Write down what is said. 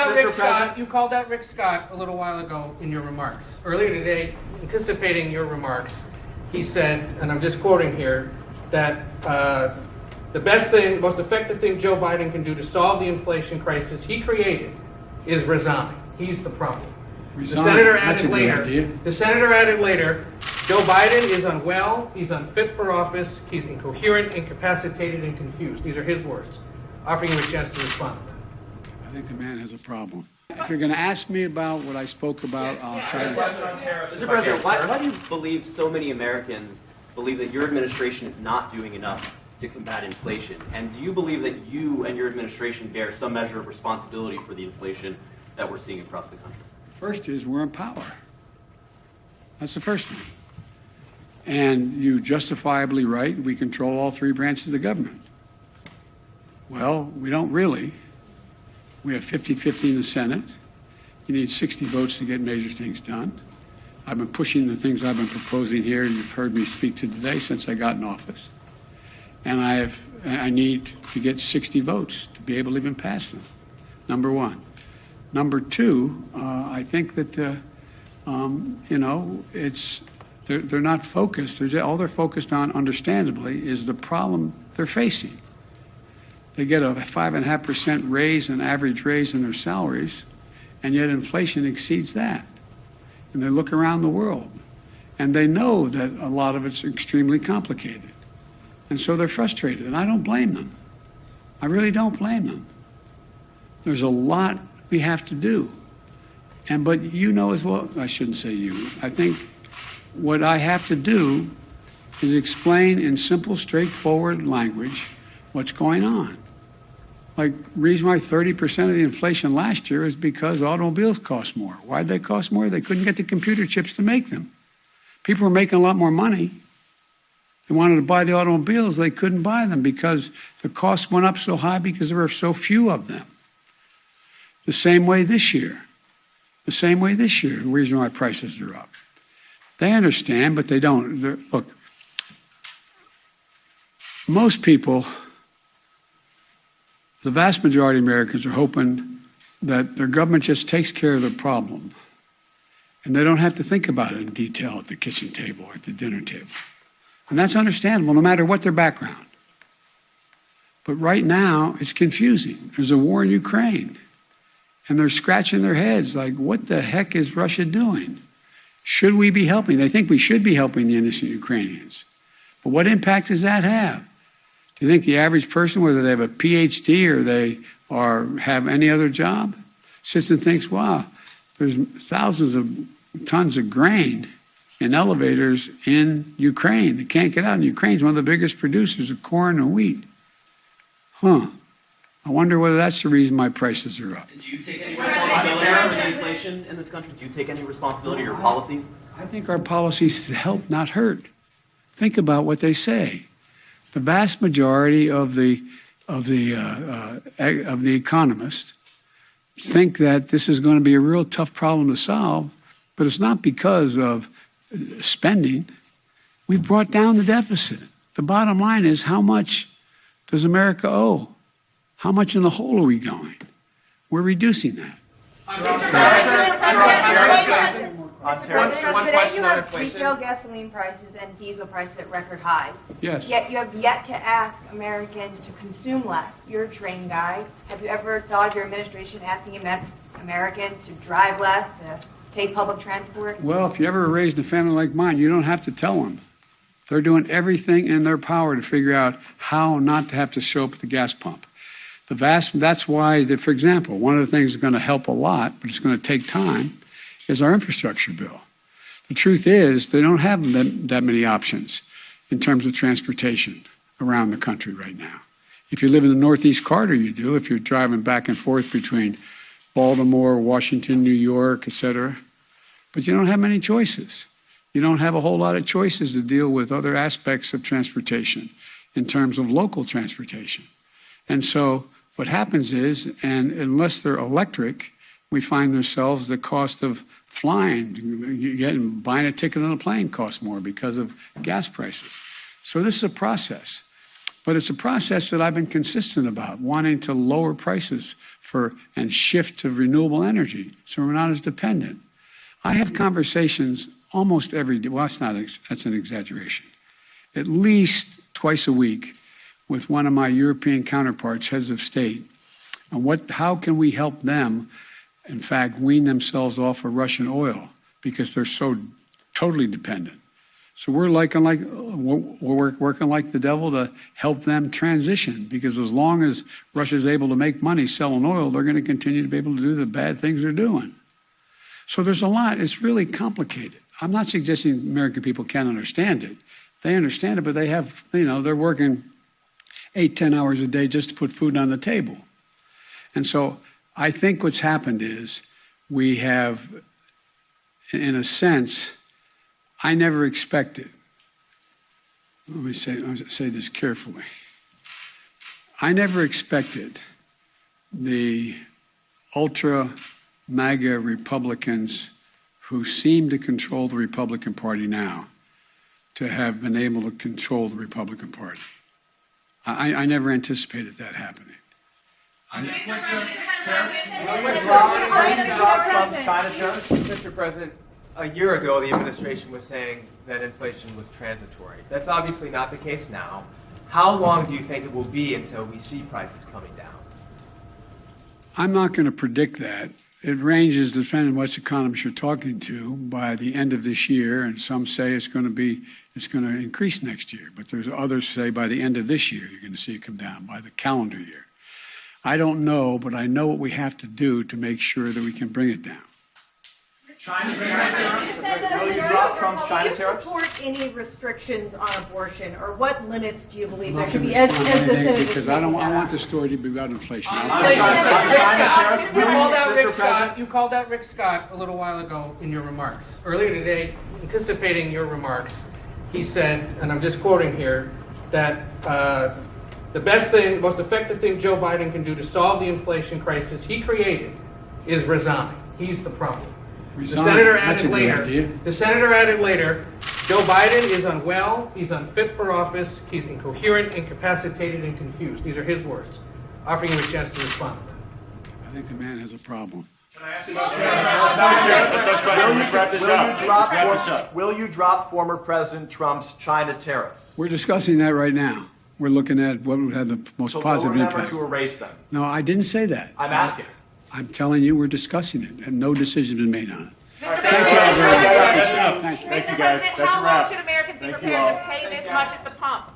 out Rick Scott. You called out Rick Scott a little while ago in your remarks. Earlier today, anticipating your remarks, he said, and I'm just quoting here, that the best thing, most effective thing Joe Biden can do to solve the inflation crisis he created is resign. He's the problem. The senator added later, Joe Biden is unwell, he's unfit for office, he's incoherent, incapacitated, and confused. These are his words. Offering you a chance to respond to that. I think the man has a problem. If you're going to ask me about what I spoke about, I'll try to... Mr. President, why do you believe so many Americans believe that your administration is not doing enough to combat inflation? And do you believe that you and your administration bear some measure of responsibility for the inflation that we're seeing across the country? First is we're in power. That's the first thing. And you justifiably right, we control all three branches of the government. Well, we don't really. We have 50-50 in the Senate. You need 60 votes to get major things done. I've been pushing the things I've been proposing here, you've heard me speak to today since I got in office. And I need to get 60 votes to be able to even pass them, number one. Number two, I think that, they're not focused. All they're focused on, understandably, is the problem they're facing. They get a 5.5% raise, an average raise in their salaries, and yet inflation exceeds that. And they look around the world, and they know that a lot of it's extremely complicated. And so they're frustrated, and I don't blame them. I really don't blame them. There's a lot we have to do. But you know as well, I shouldn't say you, I think what I have to do is explain in simple, straightforward language what's going on. Like, the reason why 30% of the inflation last year is because automobiles cost more. Why'd they cost more? They couldn't get the computer chips to make them. People were making a lot more money. They wanted to buy the automobiles. They couldn't buy them because the costs went up so high because there were so few of them. The same way this year. The reason why prices are up. They understand, but they don't. Look, most people, the vast majority of Americans are hoping that their government just takes care of the problem and they don't have to think about it in detail at the kitchen table or at the dinner table. And that's understandable no matter what their background. But right now, it's confusing. There's a war in Ukraine. And they're scratching their heads like, what the heck is Russia doing? Should we be helping? They think we should be helping the innocent Ukrainians. But what impact does that have? Do you think the average person, whether they have a PhD or they have any other job, sits and thinks, wow, there's thousands of tons of grain in elevators in Ukraine that can't get out. And Ukraine's one of the biggest producers of corn and wheat. I wonder whether that's the reason my prices are up. Do you take any responsibility for the inflation in this country? Do you take any responsibility for your policies? I think our policies help, not hurt. Think about what they say. The vast majority of the economists think that this is going to be a real tough problem to solve, but it's not because of spending. We've brought down the deficit. The bottom line is, how much does America owe? How much in the hole are we going? We're reducing that. Today you have retail gasoline prices and diesel prices at record highs. Yes. Yet you have yet to ask Americans to consume less. You're a train guy. Have you ever thought of your administration asking Americans to drive less, to take public transport? Well, if you ever raised a family like mine, you don't have to tell them. They're doing everything in their power to figure out how not to have to show up at the gas pump. That's why, for example, one of the things that's going to help a lot, but it's going to take time, is our infrastructure bill. The truth is, they don't have that many options in terms of transportation around the country right now. If you live in the Northeast Corridor, you do. If you're driving back and forth between Baltimore, Washington, New York, etc. But you don't have many choices. You don't have a whole lot of choices to deal with other aspects of transportation in terms of local transportation. And so what happens is, and unless they're electric, we find ourselves the cost of flying, buying a ticket on a plane costs more because of gas prices. So this is a process. But it's a process that I've been consistent about, wanting to lower prices and shift to renewable energy so we're not as dependent. I have conversations almost every day. Well, that's an exaggeration. At least twice a week with one of my European counterparts, heads of state, on how can we help them, in fact, wean themselves off of Russian oil because they're so totally dependent. So we're working like the devil to help them transition, because as long as Russia's able to make money selling oil, they're going to continue to be able to do the bad things they're doing. So there's a lot. It's really complicated. I'm not suggesting American people can't understand it. They understand it, but they have, they're working 8-10 hours a day just to put food on the table. And so I think what's happened is we have, in a sense, I never expected, let me say this carefully. I never expected the ultra MAGA Republicans who seem to control the Republican Party now to have been able to control the Republican Party. I never anticipated that happening. Mr. President, a year ago, the administration was saying that inflation was transitory. That's obviously not the case now. How long do you think it will be until we see prices coming down? I'm not going to predict that. It ranges depending on what economists you're talking to by the end of this year, and some say it's going to increase next year. But there's others say by the end of this year you're going to see it come down by the calendar year. I don't know, but I know what we have to do to make sure that we can bring it down. Will you drop Trump's China tariffs? Do you support any restrictions on abortion, or what limits do you believe there should be as the Senate is because I want the story to be about inflation. You called out Rick Scott a little while ago in your remarks. Earlier today, anticipating your remarks, he said, and I'm just quoting here, that the best thing, most effective thing Joe Biden can do to solve the inflation crisis he created is resign. He's the problem. The senator added later, Joe Biden is unwell, he's unfit for office, he's incoherent, incapacitated, and confused. These are his words. Offering you a chance to respond to that. I think the man has a problem. Can I ask you let's wrap this up. Will you drop former President Trump's China tariffs? We're discussing that right now. We're looking at what would have the most positive impact. To erase them. No, I didn't say that. I'm asking. I'm telling you, we're discussing it, and no decision has been made on it. Thank you, guys. That's a wrap. How long should Americans be prepared to pay this much at the pump?